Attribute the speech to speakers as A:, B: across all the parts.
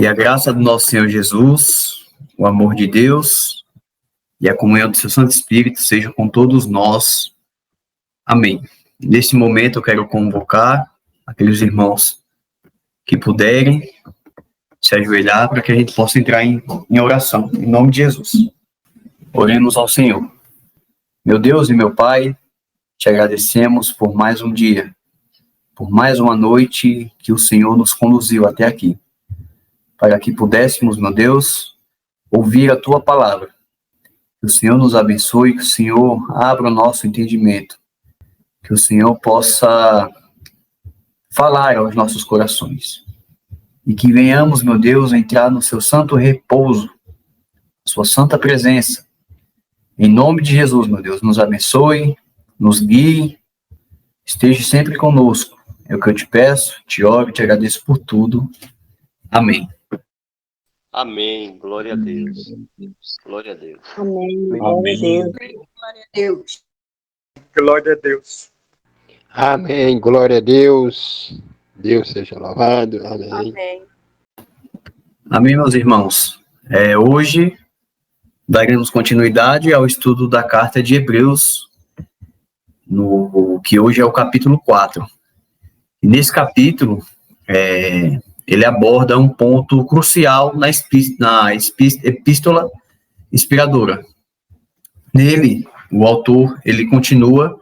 A: Que a graça do nosso Senhor Jesus, o amor de Deus e a comunhão do seu Santo Espírito seja com todos nós. Amém. Neste momento eu quero convocar aqueles irmãos que puderem se ajoelhar para que a gente possa entrar em oração, em nome de Jesus. Oremos ao Senhor. Meu Deus e meu Pai, te agradecemos por mais um dia, por mais uma noite que o Senhor nos conduziu até aqui, para que pudéssemos, meu Deus, ouvir a Tua palavra. Que o Senhor nos abençoe, que o Senhor abra o nosso entendimento, que o Senhor possa falar aos nossos corações. E que venhamos, meu Deus, entrar no seu santo repouso, sua santa presença. Em nome de Jesus, meu Deus, nos abençoe, nos guie, esteja sempre conosco. É o que eu te peço, te oro e te agradeço por tudo. Amém.
B: Amém. Glória a Deus. Glória a Deus.
C: Amém. Glória a Deus.
D: Glória a Deus.
E: Glória a Deus.
F: Amém. Glória a Deus. Deus seja louvado. Amém.
D: Amém.
A: Amém, meus irmãos. Hoje daremos continuidade ao estudo da carta de Hebreus, que hoje é o capítulo 4. E nesse capítulo, ele aborda um ponto crucial na epístola inspiradora. Nele, o autor ele continua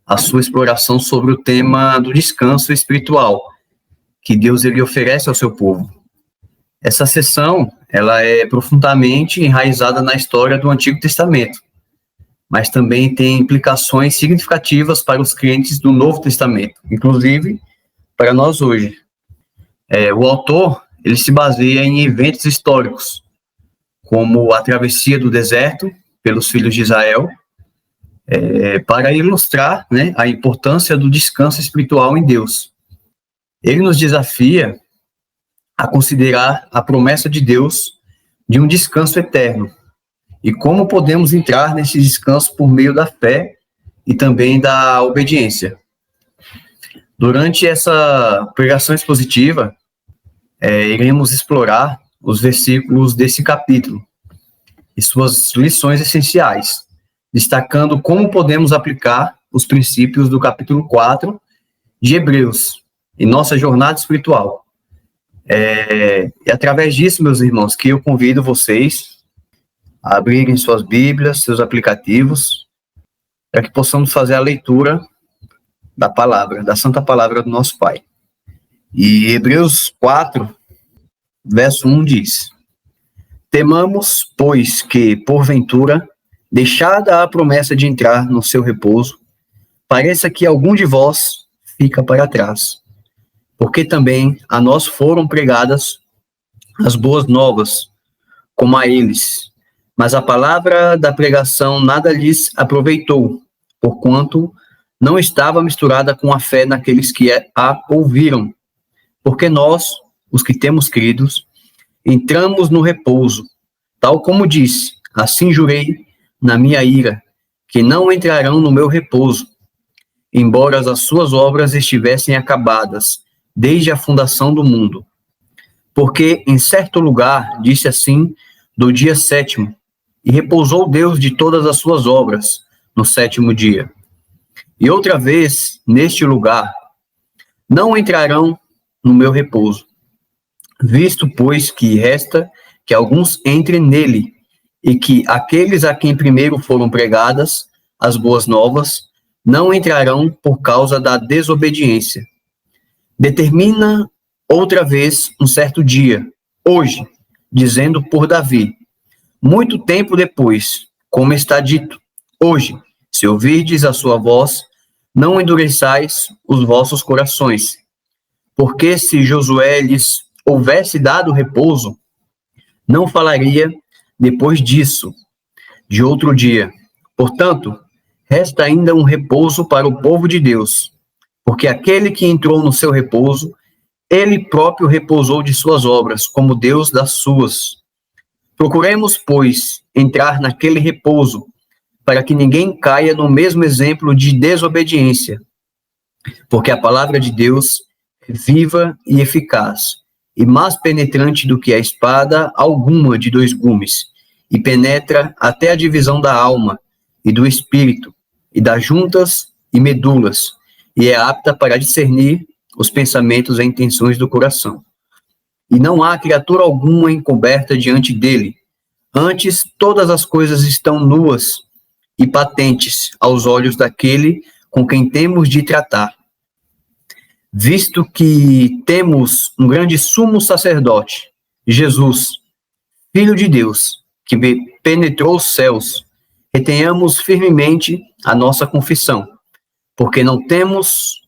A: a sua exploração sobre o tema do descanso espiritual que Deus ele oferece ao seu povo. Essa seção ela é profundamente enraizada na história do Antigo Testamento, mas também tem implicações significativas para os crentes do Novo Testamento, inclusive para nós hoje. O autor ele se baseia em eventos históricos, como a travessia do deserto pelos filhos de Israel, para ilustrar, né, a importância do descanso espiritual em Deus. Ele nos desafia a considerar a promessa de Deus de um descanso eterno e como podemos entrar nesse descanso por meio da fé e também da obediência. Durante essa pregação expositiva, iremos explorar os versículos desse capítulo e suas lições essenciais, destacando como podemos aplicar os princípios do capítulo 4 de Hebreus em nossa jornada espiritual. E através disso, meus irmãos, que eu convido vocês a abrirem suas Bíblias, seus aplicativos, para que possamos fazer a leitura da palavra, da santa palavra do nosso Pai. E Hebreus 4, verso 1 diz: Temamos, pois, que, porventura, deixada a promessa de entrar no seu repouso, pareça que algum de vós fica para trás. Porque também a nós foram pregadas as boas novas, como a eles. Mas a palavra da pregação nada lhes aproveitou, porquanto não estava misturada com a fé naqueles que a ouviram. Porque nós, os que temos crido, entramos no repouso, tal como disse: assim jurei na minha ira, que não entrarão no meu repouso, embora as suas obras estivessem acabadas desde a fundação do mundo. Porque em certo lugar disse assim do dia 7º, e repousou Deus de todas as suas obras no 7º dia. E outra vez, neste lugar, não entrarão no meu repouso. Visto, pois, que resta que alguns entrem nele, e que aqueles a quem primeiro foram pregadas as boas novas não entrarão por causa da desobediência. Determina outra vez um certo dia, hoje, dizendo por Davi, muito tempo depois, como está dito, hoje, se ouvirdes a sua voz, não endureçais os vossos corações. Porque se Josué lhes houvesse dado repouso, não falaria depois disso, de outro dia. Portanto, resta ainda um repouso para o povo de Deus, porque aquele que entrou no seu repouso, ele próprio repousou de suas obras, como Deus das suas. Procuremos, pois, entrar naquele repouso, para que ninguém caia no mesmo exemplo de desobediência. Porque a palavra de Deus é viva e eficaz, e mais penetrante do que a espada alguma de 2 gumes, e penetra até a divisão da alma e do espírito, e das juntas e medulas, e é apta para discernir os pensamentos e intenções do coração. E não há criatura alguma encoberta diante dele. Antes, todas as coisas estão nuas e patentes aos olhos daquele com quem temos de tratar. Visto que temos um grande sumo sacerdote, Jesus, Filho de Deus, que penetrou os céus, retenhamos firmemente a nossa confissão, porque não temos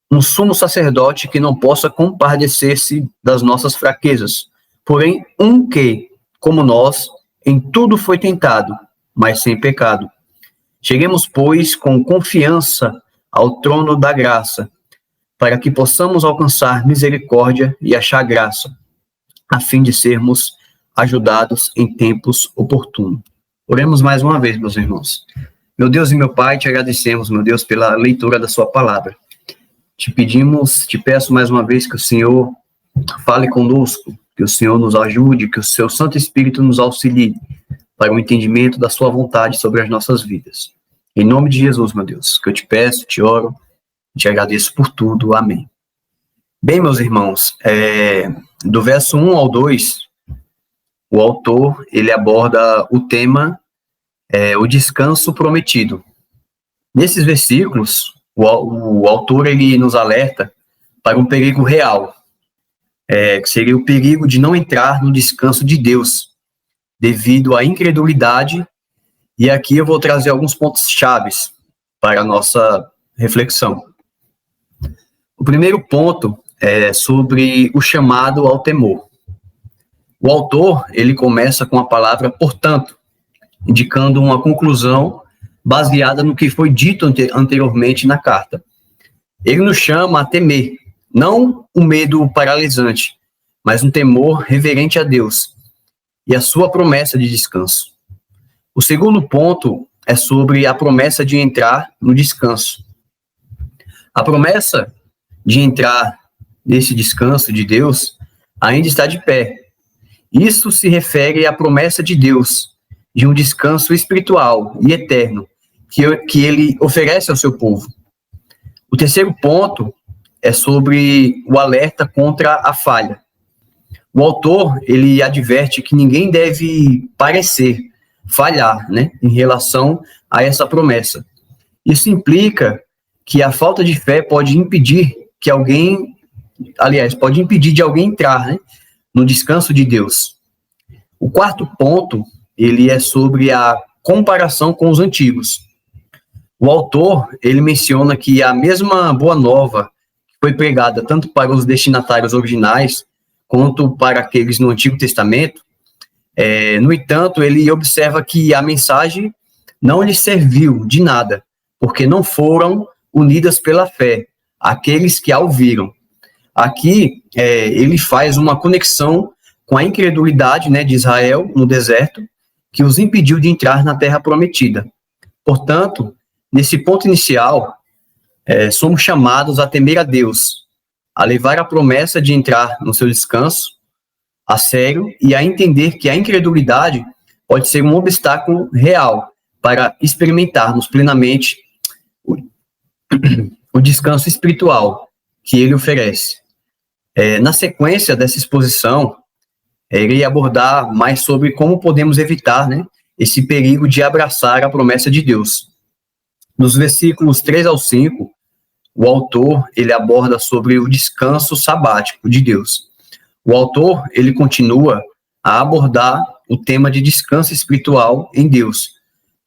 A: um sumo sacerdote que não possa compadecer-se das nossas fraquezas, porém um que, como nós, em tudo foi tentado, mas sem pecado. Cheguemos, pois, com confiança ao trono da graça, para que possamos alcançar misericórdia e achar graça, a fim de sermos ajudados em tempos oportunos. Oremos mais uma vez, meus irmãos. Meu Deus e meu Pai, te agradecemos, meu Deus, pela leitura da sua palavra. Te peço mais uma vez que o Senhor fale conosco, que o Senhor nos ajude, que o seu Santo Espírito nos auxilie para o entendimento da sua vontade sobre as nossas vidas. Em nome de Jesus, meu Deus, que eu te peço, te oro, te agradeço por tudo. Amém. Bem, meus irmãos, do verso 1 ao 2, o autor, ele aborda o tema, o descanso prometido. Nesses versículos, o autor, ele nos alerta para um perigo real, que seria o perigo de não entrar no descanso de Deus, devido à incredulidade, e aqui eu vou trazer alguns pontos chaves para a nossa reflexão. O primeiro ponto é sobre o chamado ao temor. O autor, ele começa com a palavra portanto, indicando uma conclusão baseada no que foi dito anteriormente na carta. Ele nos chama a temer, não um medo paralisante, mas um temor reverente a Deus e a sua promessa de descanso. O segundo ponto é sobre a promessa de entrar no descanso. A promessa de entrar nesse descanso de Deus ainda está de pé. Isso se refere à promessa de Deus de um descanso espiritual e eterno que ele oferece ao seu povo. O terceiro ponto é sobre o alerta contra a falha. O autor, ele adverte que ninguém deve parecer falhar, né, em relação a essa promessa. Isso implica que a falta de fé pode impedir de alguém entrar, né, no descanso de Deus. O quarto ponto, ele é sobre a comparação com os antigos. O autor, ele menciona que a mesma boa nova que foi pregada tanto para os destinatários originais quanto para aqueles no Antigo Testamento, no entanto, ele observa que a mensagem não lhes serviu de nada, porque não foram unidas pela fé, aqueles que a ouviram. Aqui, ele faz uma conexão com a incredulidade, né, de Israel no deserto, que os impediu de entrar na terra prometida. Portanto, nesse ponto inicial, somos chamados a temer a Deus, a levar a promessa de entrar no seu descanso a sério e a entender que a incredulidade pode ser um obstáculo real para experimentarmos plenamente o descanso espiritual que ele oferece. Na sequência dessa exposição, irei abordar mais sobre como podemos evitar, né, esse perigo de abraçar a promessa de Deus. Nos versículos 3 ao 5, o autor, ele aborda sobre o descanso sabático de Deus. O autor, ele continua a abordar o tema de descanso espiritual em Deus,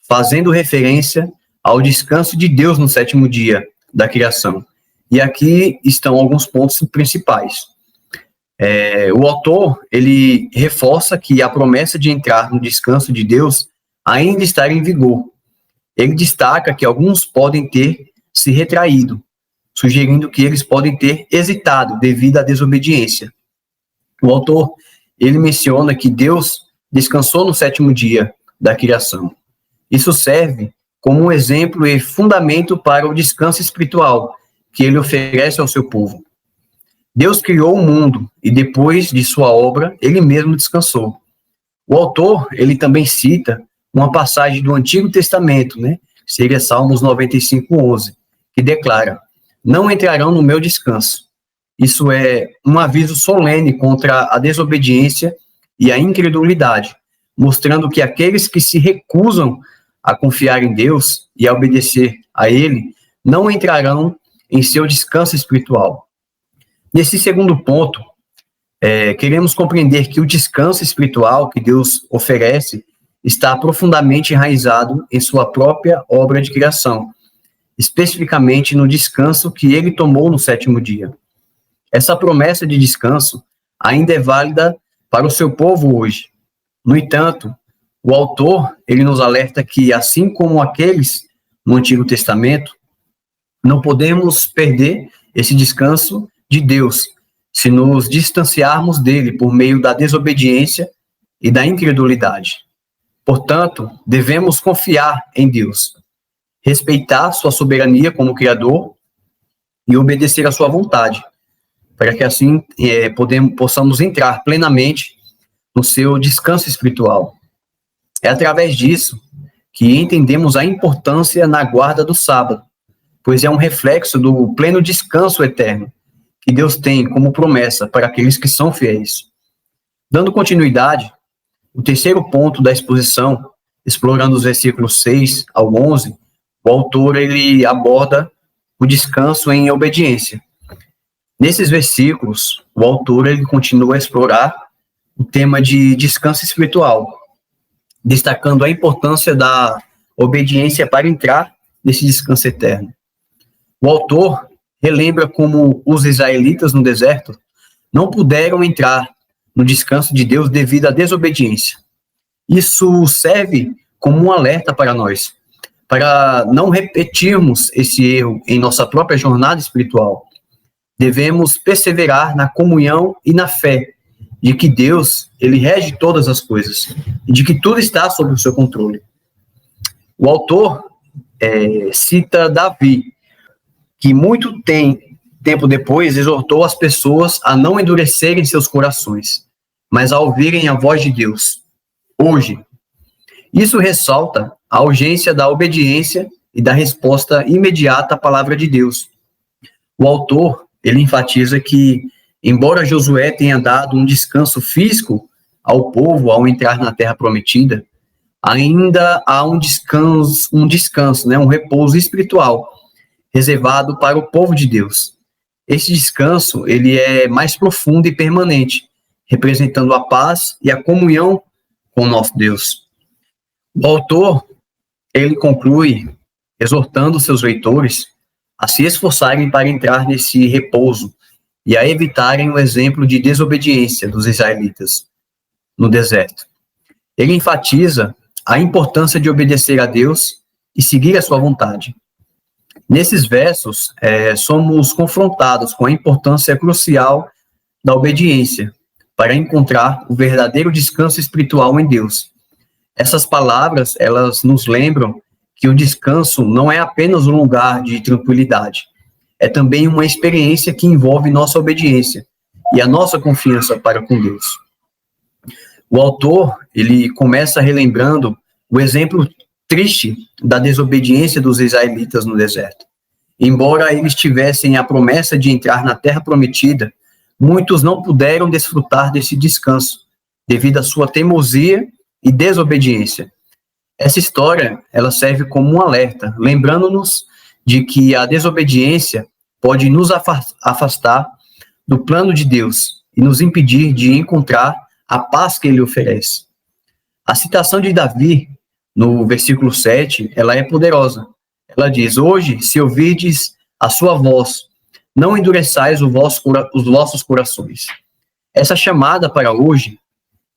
A: fazendo referência ao descanso de Deus no 7º dia da criação. E aqui estão alguns pontos principais. O autor, ele reforça que a promessa de entrar no descanso de Deus ainda está em vigor. Ele destaca que alguns podem ter se retraído, sugerindo que eles podem ter hesitado devido à desobediência. O autor, ele menciona que Deus descansou no 7º dia da criação. Isso serve como um exemplo e fundamento para o descanso espiritual que ele oferece ao seu povo. Deus criou o mundo e depois de sua obra, ele mesmo descansou. O autor, ele também cita uma passagem do Antigo Testamento, né? Seria Salmos 95:11, que declara: não entrarão no meu descanso. Isso é um aviso solene contra a desobediência e a incredulidade, mostrando que aqueles que se recusam a confiar em Deus e a obedecer a Ele, não entrarão em seu descanso espiritual. Nesse segundo ponto, queremos compreender que o descanso espiritual que Deus oferece está profundamente enraizado em sua própria obra de criação, especificamente no descanso que ele tomou no 7º dia. Essa promessa de descanso ainda é válida para o seu povo hoje. No entanto, o autor, ele nos alerta que, assim como aqueles no Antigo Testamento, não podemos perder esse descanso de Deus se nos distanciarmos dele por meio da desobediência e da incredulidade. Portanto, devemos confiar em Deus, respeitar sua soberania como Criador e obedecer à sua vontade, para que assim possamos entrar plenamente no seu descanso espiritual. É através disso que entendemos a importância na guarda do sábado, pois é um reflexo do pleno descanso eterno que Deus tem como promessa para aqueles que são fiéis. Dando continuidade, o terceiro ponto da exposição, explorando os versículos 6 ao 11, o autor ele aborda o descanso em obediência. Nesses versículos, o autor ele continua a explorar o tema de descanso espiritual, destacando a importância da obediência para entrar nesse descanso eterno. O autor relembra como os israelitas no deserto não puderam entrar no descanso de Deus devido à desobediência. Isso serve como um alerta para nós, para não repetirmos esse erro em nossa própria jornada espiritual. Devemos perseverar na comunhão e na fé de que Deus, ele rege todas as coisas e de que tudo está sob o seu controle. O autor cita Davi, que muito tempo depois exortou as pessoas a não endurecerem seus corações, mas a ouvirem a voz de Deus, hoje. Isso ressalta a urgência da obediência e da resposta imediata à palavra de Deus. O autor, ele enfatiza que, embora Josué tenha dado um descanso físico ao povo ao entrar na terra prometida, ainda há um descanso, um repouso espiritual reservado para o povo de Deus. Esse descanso, ele é mais profundo e permanente, representando a paz e a comunhão com o nosso Deus. O autor, ele conclui exortando seus leitores a se esforçarem para entrar nesse repouso e a evitarem o exemplo de desobediência dos israelitas no deserto. Ele enfatiza a importância de obedecer a Deus e seguir a sua vontade. Nesses versos, somos confrontados com a importância crucial da obediência para encontrar o verdadeiro descanso espiritual em Deus. Essas palavras, elas nos lembram que o descanso não é apenas um lugar de tranquilidade, é também uma experiência que envolve nossa obediência e a nossa confiança para com Deus. O autor, ele começa relembrando o exemplo triste da desobediência dos israelitas no deserto. Embora eles tivessem a promessa de entrar na terra prometida, muitos não puderam desfrutar desse descanso devido à sua teimosia e desobediência. Essa história, ela serve como um alerta, lembrando-nos de que a desobediência pode nos afastar do plano de Deus e nos impedir de encontrar a paz que ele oferece. A citação de Davi, no versículo 7, ela é poderosa. Ela diz: hoje, se ouvirdes a sua voz, não endureçais os vossos corações. Essa chamada para hoje,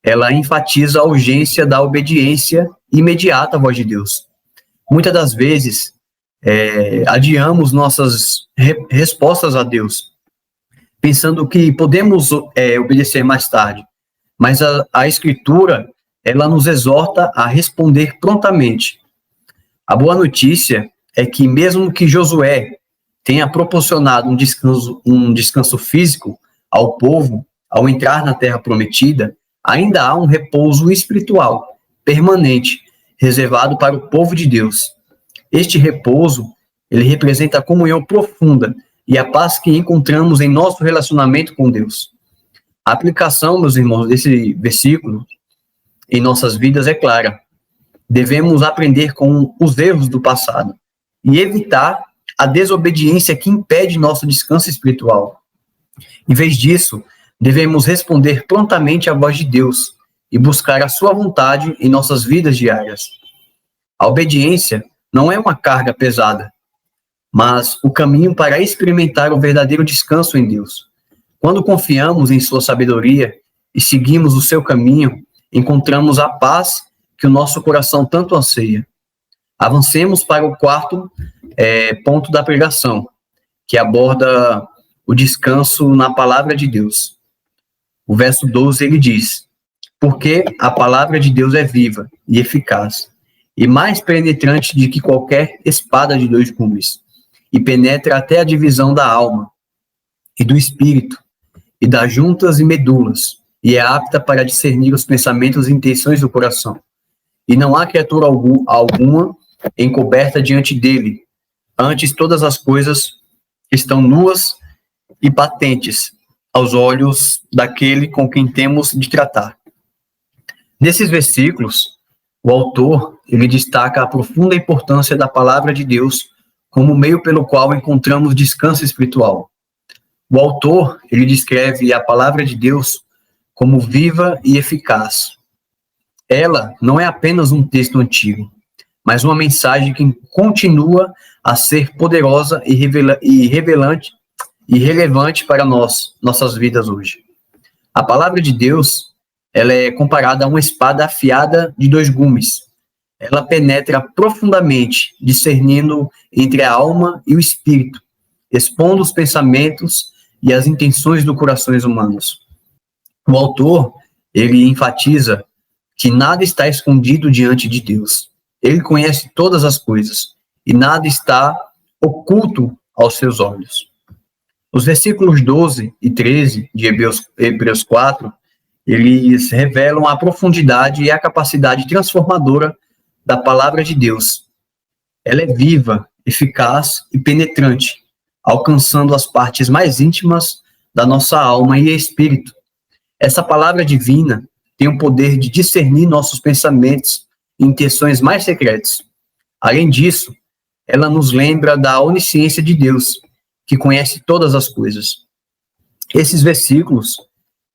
A: ela enfatiza a urgência da obediência imediata à voz de Deus. Muitas das vezes, adiamos nossas respostas a Deus, pensando que podemos obedecer mais tarde. Mas a Escritura, ela nos exorta a responder prontamente. A boa notícia é que mesmo que Josué tenha proporcionado um descanso físico ao povo, ao entrar na terra prometida, ainda há um repouso espiritual, permanente, reservado para o povo de Deus. Este repouso, ele representa a comunhão profunda e a paz que encontramos em nosso relacionamento com Deus. A aplicação, meus irmãos, desse versículo em nossas vidas é clara. Devemos aprender com os erros do passado e evitar a desobediência que impede nosso descanso espiritual. Em vez disso, devemos responder prontamente à voz de Deus e buscar a sua vontade em nossas vidas diárias. A obediência não é uma carga pesada, mas o caminho para experimentar o verdadeiro descanso em Deus. Quando confiamos em sua sabedoria e seguimos o seu caminho, encontramos a paz que o nosso coração tanto anseia. Avancemos para o quarto ponto da pregação, que aborda o descanso na palavra de Deus. O verso 12, ele diz: porque a palavra de Deus é viva e eficaz, e mais penetrante do que qualquer espada de 2 gumes, e penetra até a divisão da alma e do espírito, e das juntas e medulas, e é apta para discernir os pensamentos e intenções do coração. E não há criatura alguma encoberta diante dele. Antes, todas as coisas estão nuas e patentes aos olhos daquele com quem temos de tratar. Nesses versículos, o autor, ele destaca a profunda importância da palavra de Deus como meio pelo qual encontramos descanso espiritual. O autor, ele descreve a palavra de Deus como viva e eficaz. Ela não é apenas um texto antigo, mas uma mensagem que continua a ser poderosa e relevante para nossas vidas hoje. A palavra de Deus, ela é comparada a uma espada afiada de 2 gumes. Ela penetra profundamente, discernindo entre a alma e o espírito, expondo os pensamentos e as intenções dos corações humanos. O autor, ele enfatiza que nada está escondido diante de Deus. Ele conhece todas as coisas e nada está oculto aos seus olhos. Os versículos 12 e 13 de Hebreus 4, eles revelam a profundidade e a capacidade transformadora da palavra de Deus. Ela é viva, eficaz e penetrante, alcançando as partes mais íntimas da nossa alma e espírito. Essa palavra divina tem o poder de discernir nossos pensamentos e intenções mais secretas. Além disso, ela nos lembra da onisciência de Deus, que conhece todas as coisas. Esses versículos,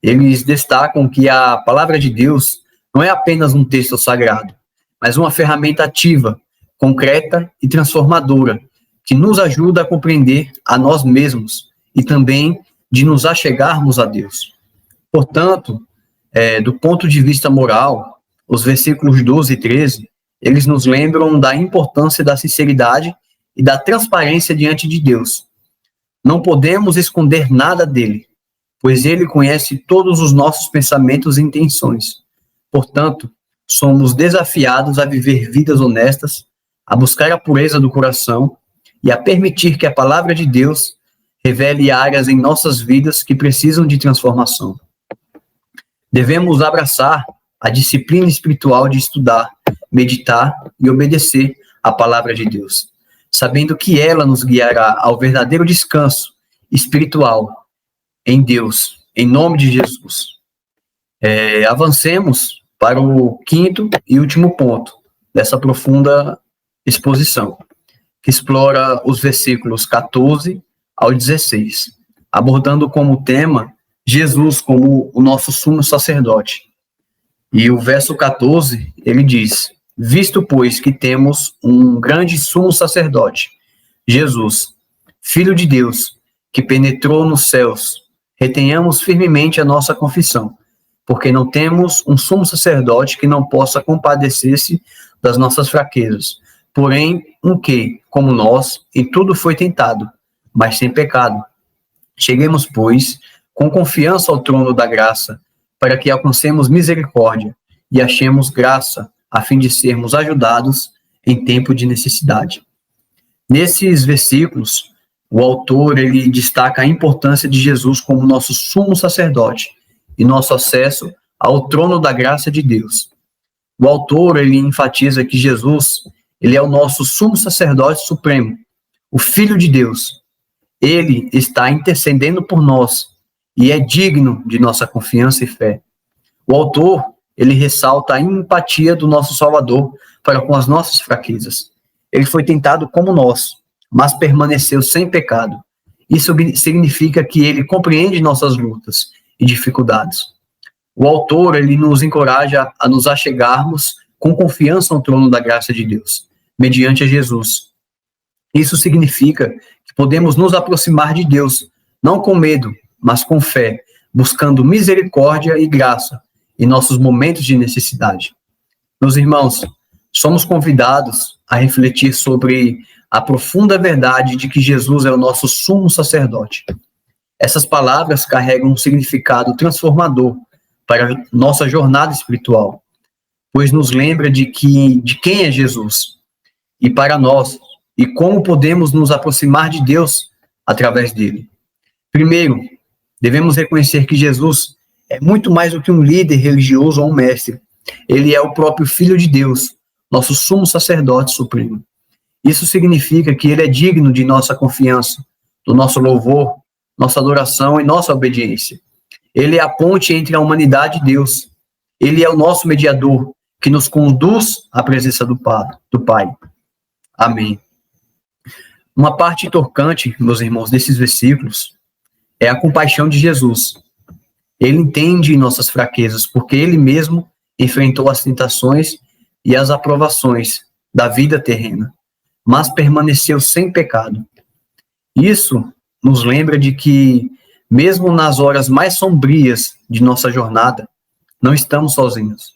A: eles destacam que a palavra de Deus não é apenas um texto sagrado, mas uma ferramenta ativa, concreta e transformadora, que nos ajuda a compreender a nós mesmos e também de nos achegarmos a Deus. Portanto, do ponto de vista moral, os versículos 12 e 13, eles nos lembram da importância da sinceridade e da transparência diante de Deus. Não podemos esconder nada dele, pois ele conhece todos os nossos pensamentos e intenções. Portanto, somos desafiados a viver vidas honestas, a buscar a pureza do coração e a permitir que a palavra de Deus revele áreas em nossas vidas que precisam de transformação. Devemos abraçar a disciplina espiritual de estudar, meditar e obedecer à palavra de Deus, sabendo que ela nos guiará ao verdadeiro descanso espiritual em Deus, em nome de Jesus. Avancemos para o quinto e último ponto dessa profunda exposição, que explora os versículos 14 ao 16, abordando como tema Jesus como o nosso sumo sacerdote. E o verso 14, ele diz: visto, pois, que temos um grande sumo sacerdote, Jesus, Filho de Deus, que penetrou nos céus, retenhamos firmemente a nossa confissão, porque não temos um sumo sacerdote que não possa compadecer-se das nossas fraquezas, porém um que, como nós, em tudo foi tentado, mas sem pecado. Cheguemos, pois, com confiança ao trono da graça, para que alcancemos misericórdia e achemos graça, a fim de sermos ajudados em tempo de necessidade. Nesses versículos, o autor ele destaca a importância de Jesus como nosso sumo sacerdote e nosso acesso ao trono da graça de Deus. O autor ele enfatiza que Jesus ele é o nosso sumo sacerdote supremo, o Filho de Deus. Ele está intercedendo por nós e é digno de nossa confiança e fé. O autor ele ressalta a empatia do nosso Salvador para com as nossas fraquezas. Ele foi tentado como nós, mas permaneceu sem pecado. Isso significa que ele compreende nossas lutas e dificuldades. O autor, ele nos encoraja a nos achegarmos com confiança ao trono da graça de Deus, mediante a Jesus. Isso significa que podemos nos aproximar de Deus, não com medo, mas com fé, buscando misericórdia e graça em nossos momentos de necessidade. Meus irmãos, somos convidados a refletir sobre a profunda verdade de que Jesus é o nosso sumo sacerdote. Essas palavras carregam um significado transformador para nossa jornada espiritual, pois nos lembra de quem é Jesus e para nós, e como podemos nos aproximar de Deus através dele. Primeiro, devemos reconhecer que Jesus é muito mais do que um líder religioso ou um mestre. Ele é o próprio Filho de Deus, nosso sumo sacerdote supremo. Isso significa que ele é digno de nossa confiança, do nosso louvor, nossa adoração e nossa obediência. Ele é a ponte entre a humanidade e Deus. Ele é o nosso mediador, que nos conduz à presença do Pai. Amém. Uma parte tocante, meus irmãos, desses versículos é a compaixão de Jesus. Ele entende nossas fraquezas, porque ele mesmo enfrentou as tentações e as aprovações da vida terrena, mas permaneceu sem pecado. Isso nos lembra de que, mesmo nas horas mais sombrias de nossa jornada, não estamos sozinhos.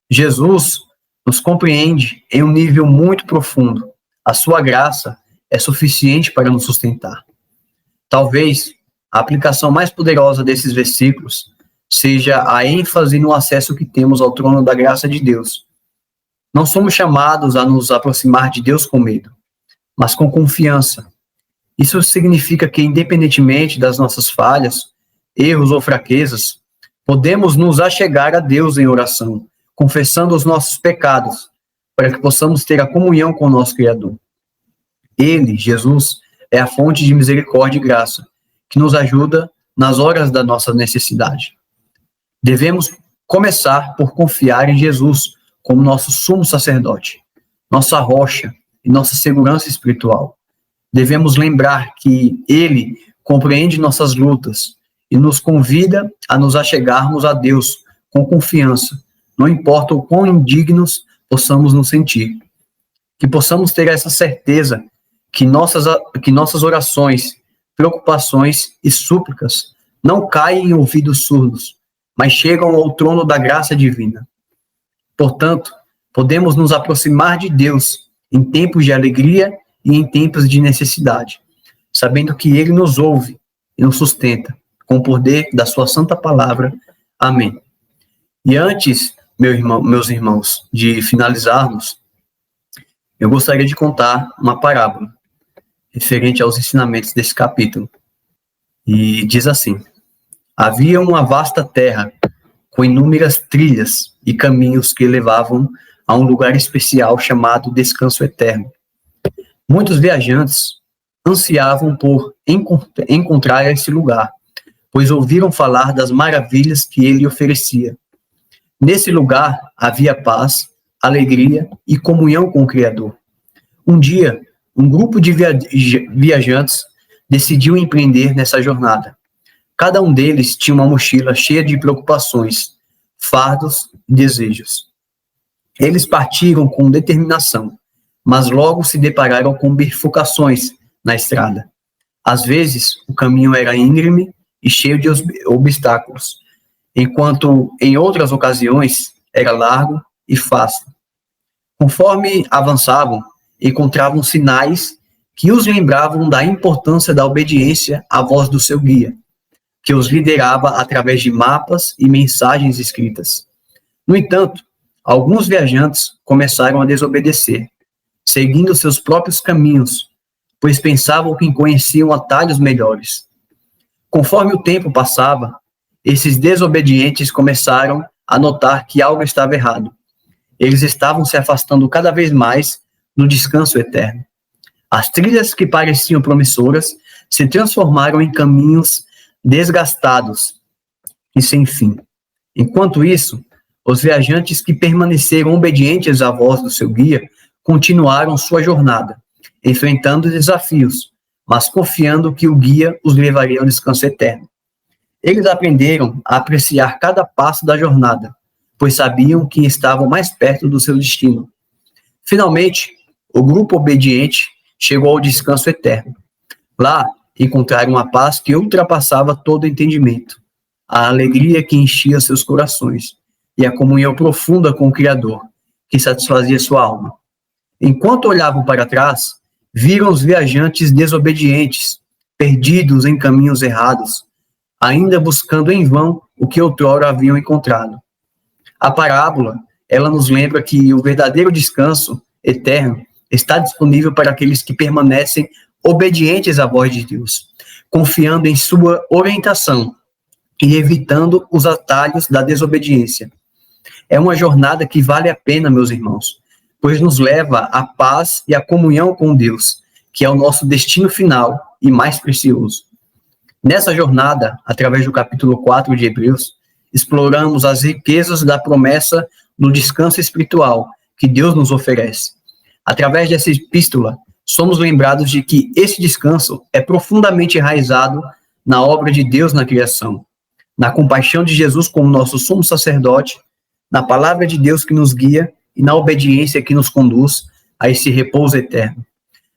A: Jesus nos compreende em um nível muito profundo. A sua graça é suficiente para nos sustentar. Talvez a aplicação mais poderosa desses versículos seja a ênfase no acesso que temos ao trono da graça de Deus. Não somos chamados a nos aproximar de Deus com medo, mas com confiança. Isso significa que, independentemente das nossas falhas, erros ou fraquezas, podemos nos achegar a Deus em oração, confessando os nossos pecados, para que possamos ter a comunhão com o nosso Criador. Ele, Jesus, é a fonte de misericórdia e graça, que nos ajuda nas horas da nossa necessidade. Devemos começar por confiar em Jesus como nosso sumo sacerdote, nossa rocha e nossa segurança espiritual. Devemos lembrar que ele compreende nossas lutas e nos convida a nos achegarmos a Deus com confiança, não importa o quão indignos possamos nos sentir. Que possamos ter essa certeza que nossas orações, preocupações e súplicas não caem em ouvidos surdos, mas chegam ao trono da graça divina. Portanto, podemos nos aproximar de Deus em tempos de alegria e em tempos de necessidade, sabendo que ele nos ouve e nos sustenta com o poder da sua santa palavra. Amém. E antes, meus irmãos, de finalizarmos, eu gostaria de contar uma parábola referente aos ensinamentos desse capítulo. E diz assim: havia uma vasta terra com inúmeras trilhas e caminhos que levavam a um lugar especial chamado Descanso Eterno. Muitos viajantes ansiavam por encontrar esse lugar, pois ouviram falar das maravilhas que ele oferecia. Nesse lugar havia paz, alegria e comunhão com o Criador. Um dia, um grupo de viajantes decidiu empreender nessa jornada. Cada um deles tinha uma mochila cheia de preocupações, fardos e desejos. Eles partiram com determinação, mas logo se depararam com bifurcações na estrada. Às vezes, o caminho era íngreme e cheio de obstáculos, enquanto em outras ocasiões era largo e fácil. Conforme avançavam, encontravam sinais que os lembravam da importância da obediência à voz do seu guia, que os liderava através de mapas e mensagens escritas. No entanto, alguns viajantes começaram a desobedecer, seguindo seus próprios caminhos, pois pensavam que conheciam atalhos melhores. Conforme o tempo passava, esses desobedientes começaram a notar que algo estava errado. Eles estavam se afastando cada vez mais do descanso eterno. As trilhas que pareciam promissoras se transformaram em caminhos desgastados e sem fim. Enquanto isso, os viajantes que permaneceram obedientes à voz do seu guia continuaram sua jornada, enfrentando desafios, mas confiando que o guia os levaria ao descanso eterno. Eles aprenderam a apreciar cada passo da jornada, pois sabiam que estavam mais perto do seu destino. Finalmente, o grupo obediente chegou ao descanso eterno. Lá, encontraram a paz que ultrapassava todo entendimento, a alegria que enchia seus corações e a comunhão profunda com o Criador, que satisfazia sua alma. Enquanto olhavam para trás, viram os viajantes desobedientes, perdidos em caminhos errados, ainda buscando em vão o que outrora haviam encontrado. A parábola, ela nos lembra que o verdadeiro descanso eterno está disponível para aqueles que permanecem obedientes à voz de Deus, confiando em sua orientação e evitando os atalhos da desobediência. É uma jornada que vale a pena, meus irmãos, pois nos leva à paz e à comunhão com Deus, que é o nosso destino final e mais precioso. Nessa jornada, através do capítulo 4 de Hebreus, exploramos as riquezas da promessa do descanso espiritual que Deus nos oferece. Através dessa epístola, somos lembrados de que esse descanso é profundamente enraizado na obra de Deus na criação, na compaixão de Jesus como nosso sumo sacerdote, na palavra de Deus que nos guia e na obediência que nos conduz a esse repouso eterno.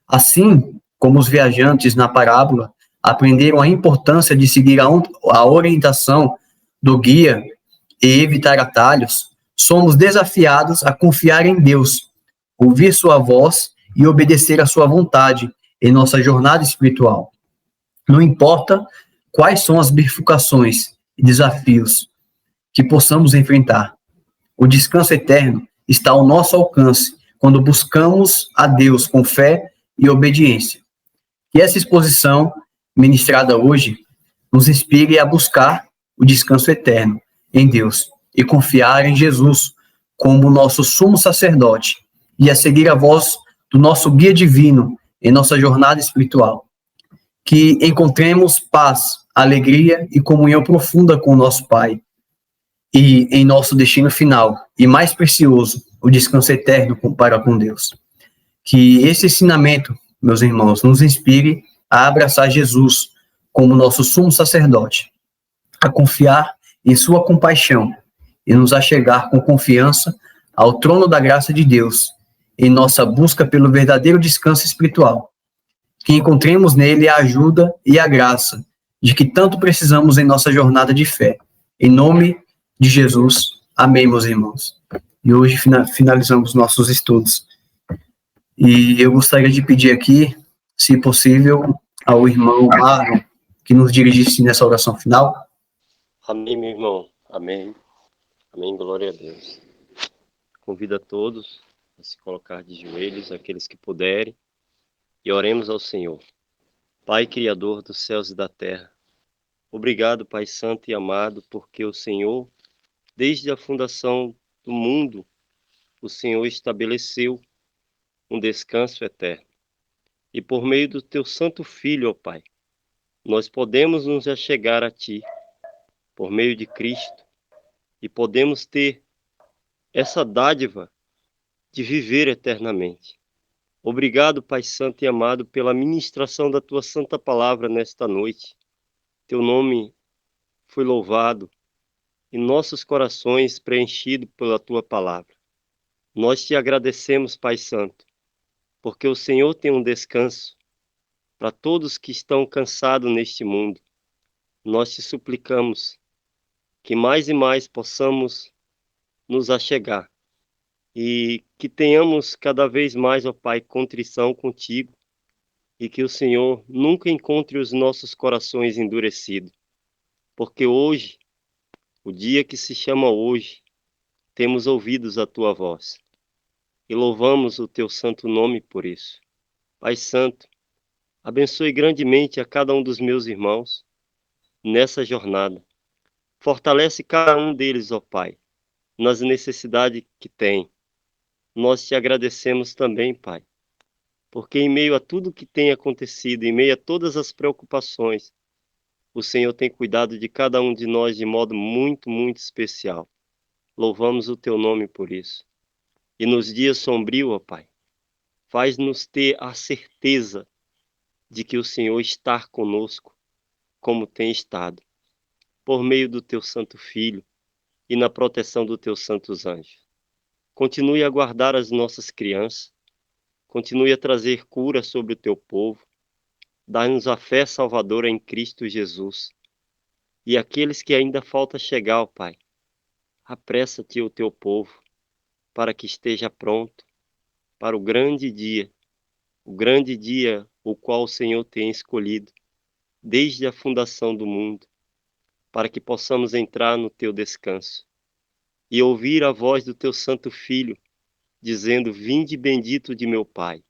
A: Assim como os viajantes na parábola aprenderam a importância de seguir a orientação do guia e evitar atalhos, somos desafiados a confiar em Deus, ouvir sua voz e obedecer à sua vontade em nossa jornada espiritual. Não importa quais são as bifurcações e desafios que possamos enfrentar, o descanso eterno está ao nosso alcance quando buscamos a Deus com fé e obediência. Que essa exposição ministrada hoje nos inspire a buscar o descanso eterno em Deus e confiar em Jesus como nosso sumo sacerdote e a seguir a voz do nosso guia divino em nossa jornada espiritual. Que encontremos paz, alegria e comunhão profunda com o nosso Pai e em nosso destino final e mais precioso, o descanso eterno para com Deus. Que esse ensinamento, meus irmãos, nos inspire a abraçar Jesus como nosso sumo sacerdote, a confiar em sua compaixão e nos achegar com confiança ao trono da graça de Deus em nossa busca pelo verdadeiro descanso espiritual. Que encontremos nele a ajuda e a graça de que tanto precisamos em nossa jornada de fé. Em nome de Jesus. Amém, meus irmãos. E hoje finalizamos nossos estudos. E eu gostaria de pedir aqui, se possível, ao irmão Marlon, que nos dirigisse nessa oração final.
B: Amém, meu irmão. Amém. Amém, glória a Deus. Convido a todos a se colocar de joelhos, aqueles que puderem, e oremos ao Senhor. Pai Criador dos céus e da terra, obrigado, Pai Santo e amado, porque o Senhor, desde a fundação do mundo, o Senhor estabeleceu um descanso eterno. E por meio do Teu Santo Filho, ó Pai, nós podemos nos achegar a Ti, por meio de Cristo, e podemos ter essa dádiva de viver eternamente. Obrigado, Pai Santo e amado, pela ministração da Tua Santa Palavra nesta noite. Teu nome foi louvado e nossos corações preenchidos pela Tua Palavra. Nós Te agradecemos, Pai Santo, porque o Senhor tem um descanso para todos que estão cansados neste mundo. Nós Te suplicamos que mais e mais possamos nos achegar e que tenhamos cada vez mais, ó Pai, contrição contigo e que o Senhor nunca encontre os nossos corações endurecidos, porque hoje, o dia que se chama hoje, temos ouvidos a Tua voz e louvamos o Teu santo nome por isso. Pai Santo, Abençoe grandemente a cada um dos meus irmãos nessa jornada. Fortalece cada um deles, ó Pai, nas necessidades que tem. Nós te agradecemos também, Pai, porque em meio a tudo que tem acontecido, em meio a todas as preocupações, o Senhor tem cuidado de cada um de nós de modo muito, muito especial. Louvamos o teu nome por isso. E nos dias sombrios, ó Pai, faz-nos ter a certeza de que o Senhor está conosco, como tem estado, por meio do teu Santo Filho e na proteção dos teus santos anjos. Continue a guardar as nossas crianças, continue a trazer cura sobre o teu povo, dá-nos a fé salvadora em Cristo Jesus. E aqueles que ainda falta chegar, ó Pai, apressa-te o teu povo, para que esteja pronto para o grande dia o qual o Senhor tem escolhido, desde a fundação do mundo, para que possamos entrar no teu descanso e ouvir a voz do teu Santo Filho, dizendo: Vinde bendito de meu Pai.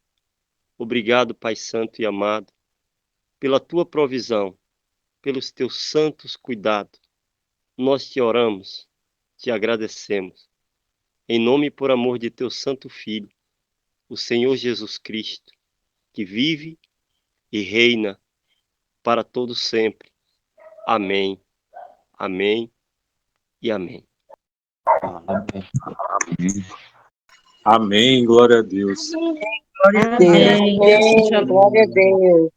B: Obrigado, Pai Santo e amado, pela tua provisão, pelos teus santos cuidados. Nós te oramos, te agradecemos, em nome e por amor de teu Santo Filho, o Senhor Jesus Cristo, que vive e reina para todos sempre. Amém, amém e amém.
E: Amém, glória a Deus.
C: Glória a Deus.
D: Amém. Deus seja
C: Glória a Deus.